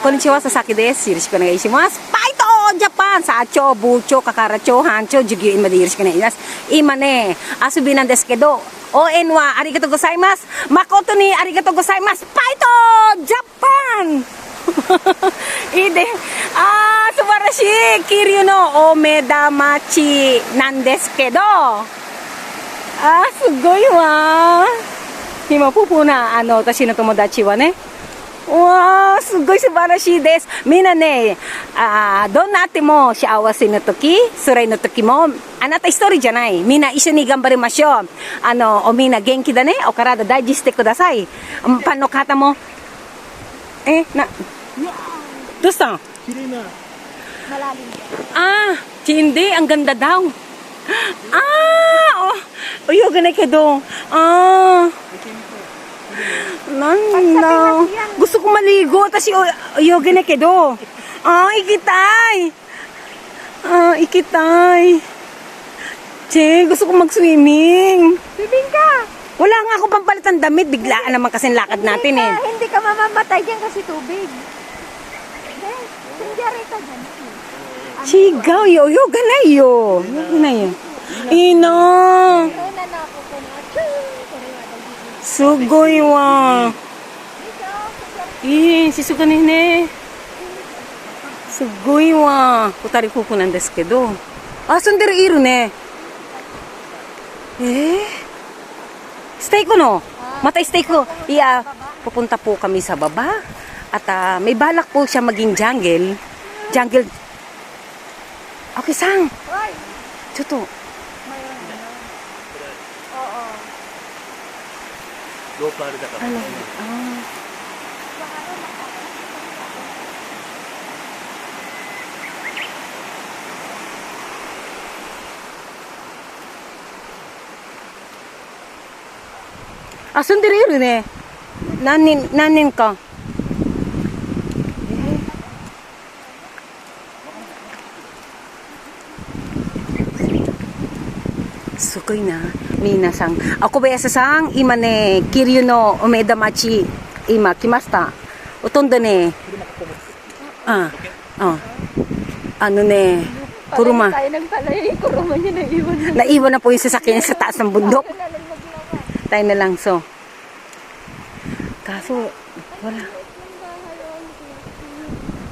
Konnichiwa, Sasaki desu. Yoroshiku onegaishimasu. Paito! Japan! Sacho, bucho, kakaracho, hancho, jugyu, imade yoroshiku onegaishimasu. Ima ne, asubi nan desu kedo, ON wa arigatou gozaimasu. Makoto ni arigatou gozaimasu. Paito! Japan! Ide, subarashi! Kiryu no Omeda machi nan desu kedo. Sugoi wa. Ima pupu na, tashi no tomodachi wa ne. Wow, すごい素晴らしいです。みんなね、どんなあっても幸せの時、辛いの時も、あなた一人じゃない。みんな一緒に頑張りましょう。みんな元気だね。お体大事してください。パンの方も。どうしたん? Hindi. Ang ganda daw. Uyog na kedo. Gusto ko maligo, kasi yoga na kedo. Ikitay. Che, gusto ko mag-swimming. Swimming ka. Wala nga ako pampalit ng damit. Biglaan naman kasi lakad natin eh. Hindi ka mamamatay dyan kasi tubig. Sinjari ka dyan. Sigaw, yoga na yo. Yoga na yo. Ino. Sugoi wa. Shisuka ne. Sugoi wa. Futari fuku nan desu kedo. Sunderu iru ne. Stay ko no. Mata stay ko. Iya, pupunta po kami sa baba. At may balak po siya maging jungle. Jungle. Okay, sang. Chuto. Sunderu iru ne. Nanin ka? Sugoi na. Minasang. Kobayashi-san, ima ne, Kiryu no Omeda machi, ima kimashita. Otondo ne. Kuruma. Kuruma niya naiwan na. Naiwan na po yung sasakyan sa taas ng bundok. Tayo na lang, so. Kaso, wala.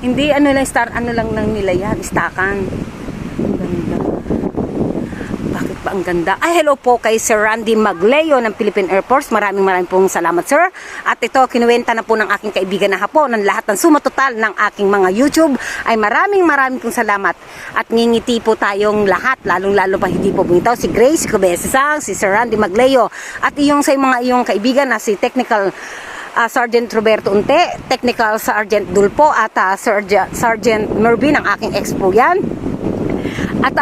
Hindi, lang lang nila yan, istakan. Ganda. Bakit ba ang ganda? Hello po kay Sir Randy Magleo ng Philippine Air Force. Maraming pong salamat, sir. At ito, kinuwenta na po ng aking kaibigan na hapon ng lahat ng sumatotal ng aking mga YouTube. Ay maraming pong salamat. At ngingiti po tayong lahat, lalong-lalo pa hindi po bumitaw. Si Grace Kobayashi-san, si Sir Randy Magleo. At sa mga iyong kaibigan na si Technical Sergeant Roberto Unte, Technical Sergeant Dulpo, at Sergeant Mervin, ang aking expo yan. At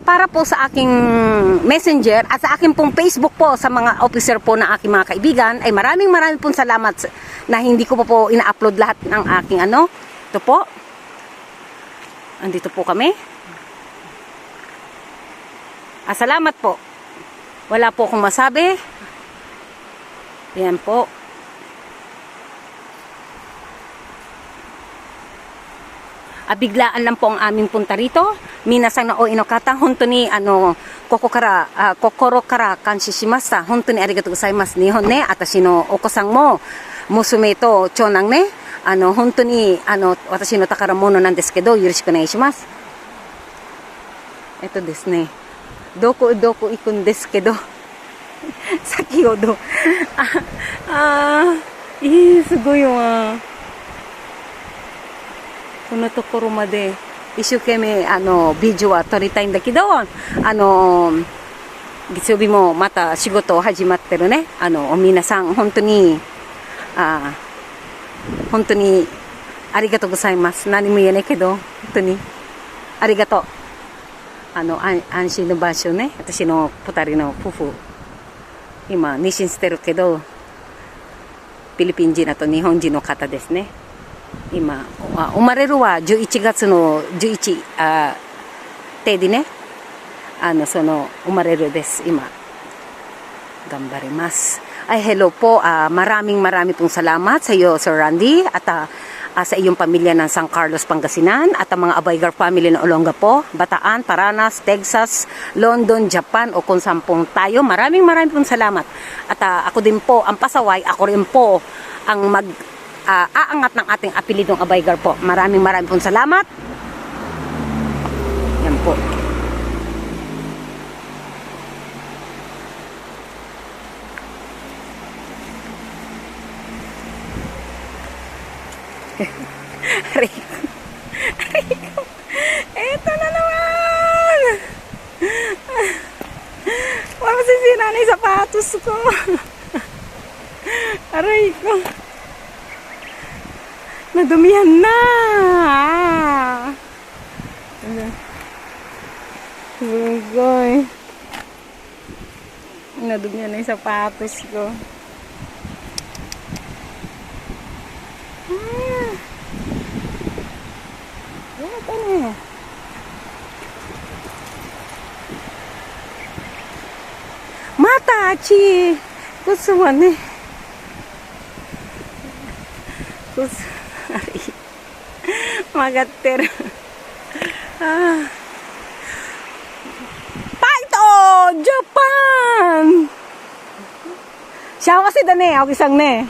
para po sa aking messenger at sa aking pong Facebook po sa mga officer po ng aking mga kaibigan, ay maraming pong salamat na hindi ko po ina-upload lahat ng aking ito po. Andito po kami. Salamat po. Wala po akong masabi. Yan po. Biglaan lang po ang aming punta rito. Minasang na inokata, honto ni kokoro kara kanshi shimashita. Honto ni arigatou gozaimasu. Nihon ne, atashi no oko-san mo, musume to chonang ne, honto ni watashi no takara mono nan desu kedo, yoroshiku onegaishimasu. Ito desu ne. Doko ikun desu kedo. Sakihodo. Sugoi wa. このところまで一生懸命ビデオは撮りたいんだけど、月曜日もまた仕事始まってるね。皆さん本当にありがとうございます。何も言えないけど本当にありがとう。安心の場所ね。私の二人の夫婦今妊娠してるけど、フィリピン人だと日本人の方ですね。今生まれるは11月の11定でね、その生まれるです。今頑張ります。Hello po, maraming pong salamat sa iyo, Sir Randy. At sa iyong pamilya ng San Carlos, Pangasinan at ang mga Abaygar family ng Olongapo, Bataan, Paranas, Texas, London, Japan o kung saan pong tayo. Maraming pong salamat. At ako din po ang pasaway, ako rin po ang aangat ng ating apelidong Abaygar po. Maraming pong salamat. Yan po. Rico. Rico. Eto na naman. Masisira na yung sapatos ko. Aray ko. Nadumihan na. Bugoy. Nadumihan na yung sapatos ko. Ito na. Matachi. Gusto mo na. Gusto. Magatter. Paito! Japan! Siya kasi da ne. Ako isang ne.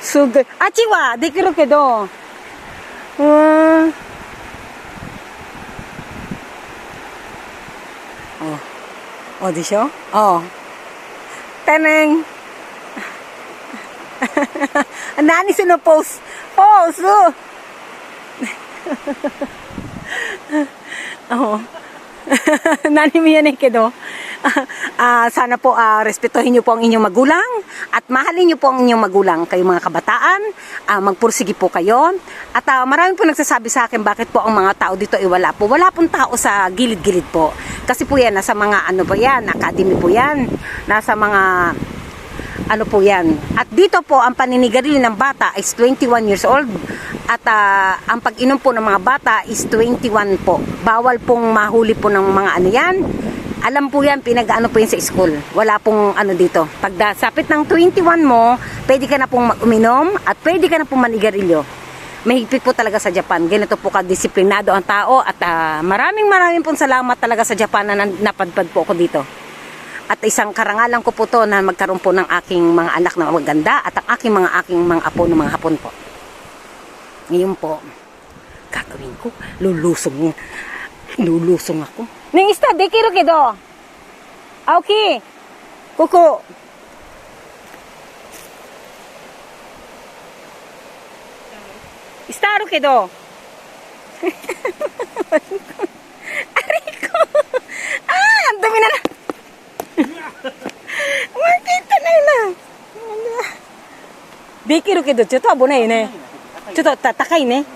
Sugay. Achiwa! Dekiru kedo. Oh, di siya? Oh. Teneng. Nani sino post? Post! Oh. Nani mo yan kedo. Sana po respetuhin niyo po ang inyong magulang at mahalin niyo po ang inyong magulang, kayo mga kabataan. Magpursige po kayo. At marami po nagsasabi sa akin bakit po ang mga tao dito ay wala po. Wala pong tao sa gilid-gilid po. Kasi po yan, nasa mga ano po yan, academy po yan. Nasa mga ano po yan. At dito po, ang paninigarilyo ng bata is 21 years old. At ang pag-inom po ng mga bata is 21 po. Bawal pong mahuli po ng mga ano yan. Alam po yan, pinag-ano po yan sa school. Wala pong ano dito. Pag sapit ng 21 mo, pwede ka na pong uminom at pwede ka na pong manigarilyo. Mahigpit po talaga sa Japan. Ganito po ka-disiplinado ang tao. At maraming pong salamat talaga sa Japan na napadpad po ako dito. At isang karangalan ko po to na magkaroon po ng aking mga anak na maganda at ang aking mga apo ng mga hapon po. Ngayon po, gagawin ko, lulusong ako. Ning ista, dekiru kedo. Aoki, koko. Istaru kedo. Aray ko. Ang dami na. Makita na yun. Dekiru kedo, choto abonai ne. Choto takai ne.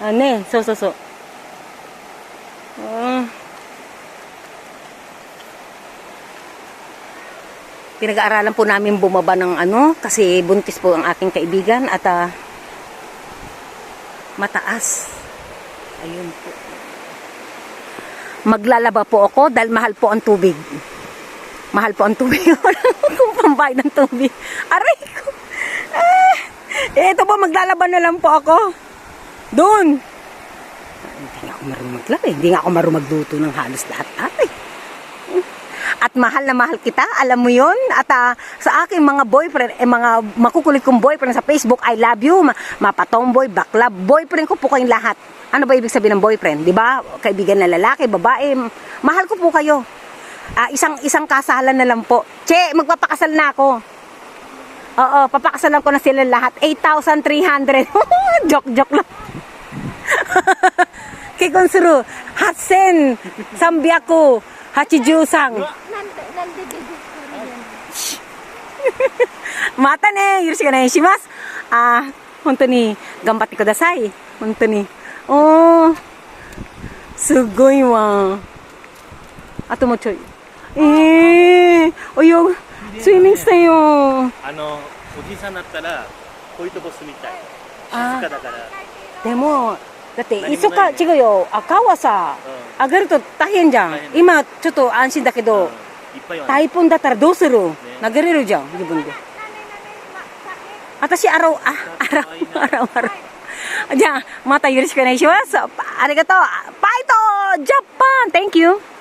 Ne, so. Pinag-aaralan po namin bumaba ng ano kasi buntis po ang aking kaibigan at mataas. Ayun po. Maglalaba po ako dahil mahal po ang tubig. Mahal po ang tubig. Wala akong pambayad ng tubig. Aray ko. Ito po, maglalaba na lang po ako. Doon. Hindi nga ako marunong maglaba. Hindi nga ako marunong magluto ng halos lahat. Aray. At mahal na mahal kita, alam mo yun. At sa aking mga boyfriend, mga makukulit kong boyfriend sa Facebook, I love you, mapatomboy, bakla, boyfriend ko po kayong lahat. Ano ba ibig sabihin ng boyfriend? Di ba? Kaibigan na lalaki, babae, mahal ko po kayo. Isang kasalan na lang po. Che, magpapakasal na ako. Oo, papakasalan ko na sila lahat. 8,300. Joke lang. Kikonsuru, Hatsen, Sambiaku, Hachijusang. Mata ne, yoroshiku onegaishimasu. Hontou ni ganbatte kudasai. Hontou ni. Oh. Sugoi wa. Ato mo choy. Oyog. Swimmingしたよ。おじさんだったらこういうとこ住みたい。静かだから。でもだって磯か違うよ。川はさ、上がると大変じゃん。今ちょっと安心だけど、台風だったらどうする？投げれるじゃん自分で。私、araw.じゃあ、またよろしくお願いします。ありがとう。バイトジャパン Thank you.